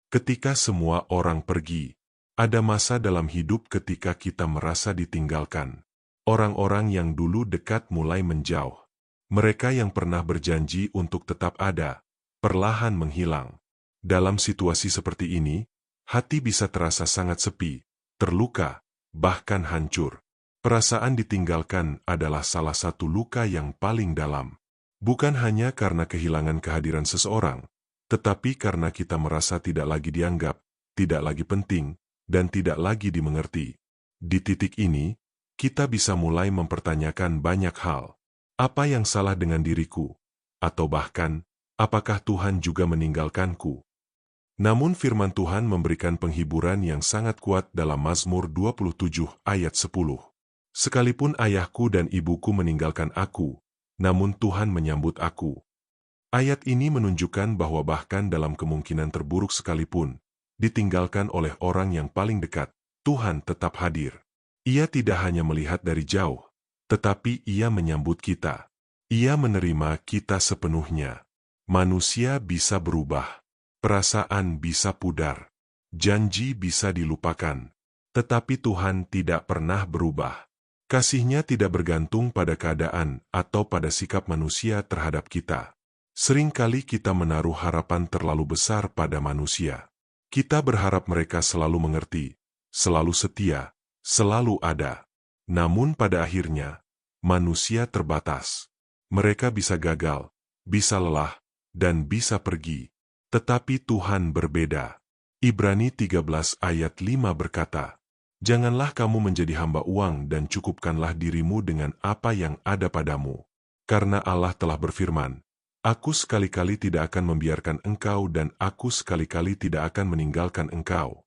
Ketika semua orang pergi, ada masa dalam hidup ketika kita merasa ditinggalkan. Orang-orang yang dulu dekat mulai menjauh. Mereka yang pernah berjanji untuk tetap ada, perlahan menghilang. Dalam situasi seperti ini, hati bisa terasa sangat sepi, terluka, bahkan hancur. Perasaan ditinggalkan adalah salah satu luka yang paling dalam. Bukan hanya karena kehilangan kehadiran seseorang, tetapi karena kita merasa tidak lagi dianggap, tidak lagi penting, dan tidak lagi dimengerti. Di titik ini, kita bisa mulai mempertanyakan banyak hal. Apa yang salah dengan diriku? Atau bahkan, apakah Tuhan juga meninggalkanku? Namun firman Tuhan memberikan penghiburan yang sangat kuat dalam Mazmur 27 ayat 10. Sekalipun ayahku dan ibuku meninggalkan aku, namun Tuhan menyambut aku. Ayat ini menunjukkan bahwa bahkan dalam kemungkinan terburuk sekalipun, ditinggalkan oleh orang yang paling dekat, Tuhan tetap hadir. Ia tidak hanya melihat dari jauh, tetapi Ia menyambut kita. Ia menerima kita sepenuhnya. Manusia bisa berubah, perasaan bisa pudar, janji bisa dilupakan, tetapi Tuhan tidak pernah berubah. Kasih-Nya tidak bergantung pada keadaan atau pada sikap manusia terhadap kita. Seringkali kita menaruh harapan terlalu besar pada manusia. Kita berharap mereka selalu mengerti, selalu setia, selalu ada. Namun pada akhirnya, manusia terbatas. Mereka bisa gagal, bisa lelah, dan bisa pergi. Tetapi Tuhan berbeda. Ibrani 13 ayat 5 berkata, "Janganlah kamu menjadi hamba uang dan cukupkanlah dirimu dengan apa yang ada padamu. Karena Allah telah berfirman, Aku sekali-kali tidak akan membiarkan engkau dan aku sekali-kali tidak akan meninggalkan engkau."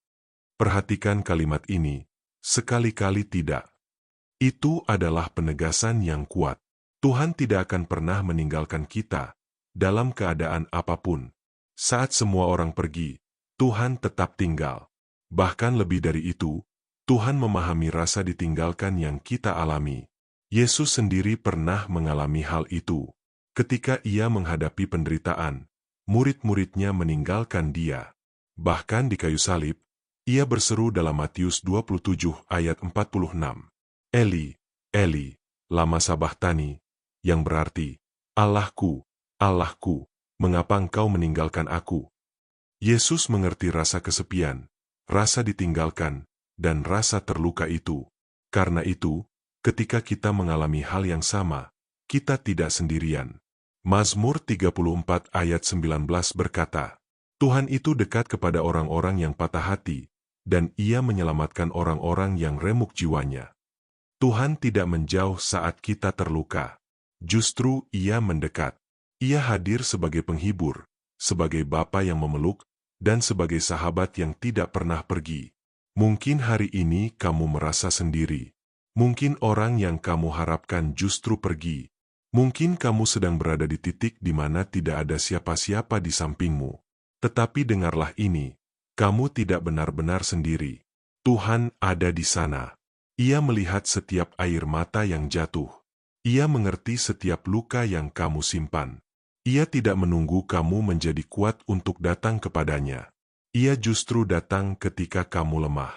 Perhatikan kalimat ini, sekali-kali tidak. Itu adalah penegasan yang kuat. Tuhan tidak akan pernah meninggalkan kita, dalam keadaan apapun. Saat semua orang pergi, Tuhan tetap tinggal. Bahkan lebih dari itu, Tuhan memahami rasa ditinggalkan yang kita alami. Yesus sendiri pernah mengalami hal itu. Ketika Ia menghadapi penderitaan, murid-muridnya meninggalkan Dia. Bahkan di kayu salib, Ia berseru dalam Matius 27 ayat 46, "Eli, Eli, lama sabachthani," yang berarti, "Allahku, Allahku, mengapa Engkau meninggalkan aku?" Yesus mengerti rasa kesepian, rasa ditinggalkan, dan rasa terluka itu. Karena itu, ketika kita mengalami hal yang sama, kita tidak sendirian. Mazmur 34 ayat 19 berkata, "Tuhan itu dekat kepada orang-orang yang patah hati, dan Ia menyelamatkan orang-orang yang remuk jiwanya." Tuhan tidak menjauh saat kita terluka. Justru Ia mendekat. Ia hadir sebagai penghibur, sebagai Bapa yang memeluk, dan sebagai sahabat yang tidak pernah pergi. Mungkin hari ini kamu merasa sendiri. Mungkin orang yang kamu harapkan justru pergi. Mungkin kamu sedang berada di titik di mana tidak ada siapa-siapa di sampingmu. Tetapi dengarlah ini, kamu tidak benar-benar sendiri. Tuhan ada di sana. Ia melihat setiap air mata yang jatuh. Ia mengerti setiap luka yang kamu simpan. Ia tidak menunggu kamu menjadi kuat untuk datang kepadanya. Ia justru datang ketika kamu lemah.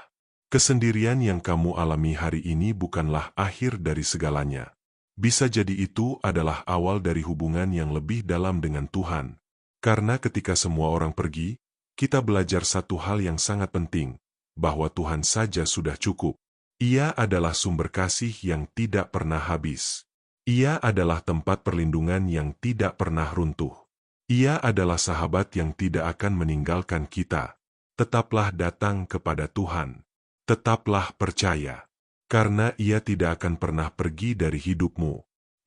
Kesendirian yang kamu alami hari ini bukanlah akhir dari segalanya. Bisa jadi itu adalah awal dari hubungan yang lebih dalam dengan Tuhan. Karena ketika semua orang pergi, kita belajar satu hal yang sangat penting, bahwa Tuhan saja sudah cukup. Ia adalah sumber kasih yang tidak pernah habis. Ia adalah tempat perlindungan yang tidak pernah runtuh. Ia adalah sahabat yang tidak akan meninggalkan kita. Tetaplah datang kepada Tuhan. Tetaplah percaya. Karena Ia tidak akan pernah pergi dari hidupmu.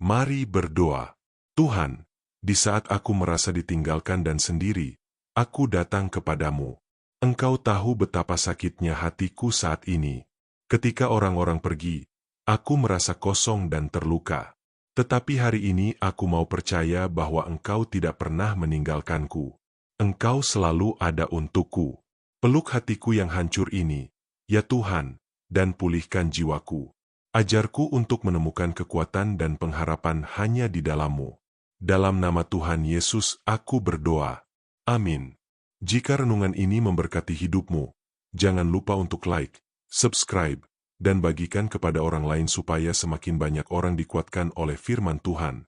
Mari berdoa. Tuhan, di saat aku merasa ditinggalkan dan sendiri, aku datang kepadamu. Engkau tahu betapa sakitnya hatiku saat ini. Ketika orang-orang pergi, aku merasa kosong dan terluka. Tetapi hari ini aku mau percaya bahwa Engkau tidak pernah meninggalkanku. Engkau selalu ada untukku. Peluk hatiku yang hancur ini, ya Tuhan, dan pulihkan jiwaku. Ajarku untuk menemukan kekuatan dan pengharapan hanya di dalam-Mu. Dalam nama Tuhan Yesus aku berdoa. Amin. Jika renungan ini memberkati hidupmu, jangan lupa untuk like, subscribe, dan bagikan kepada orang lain supaya semakin banyak orang dikuatkan oleh firman Tuhan.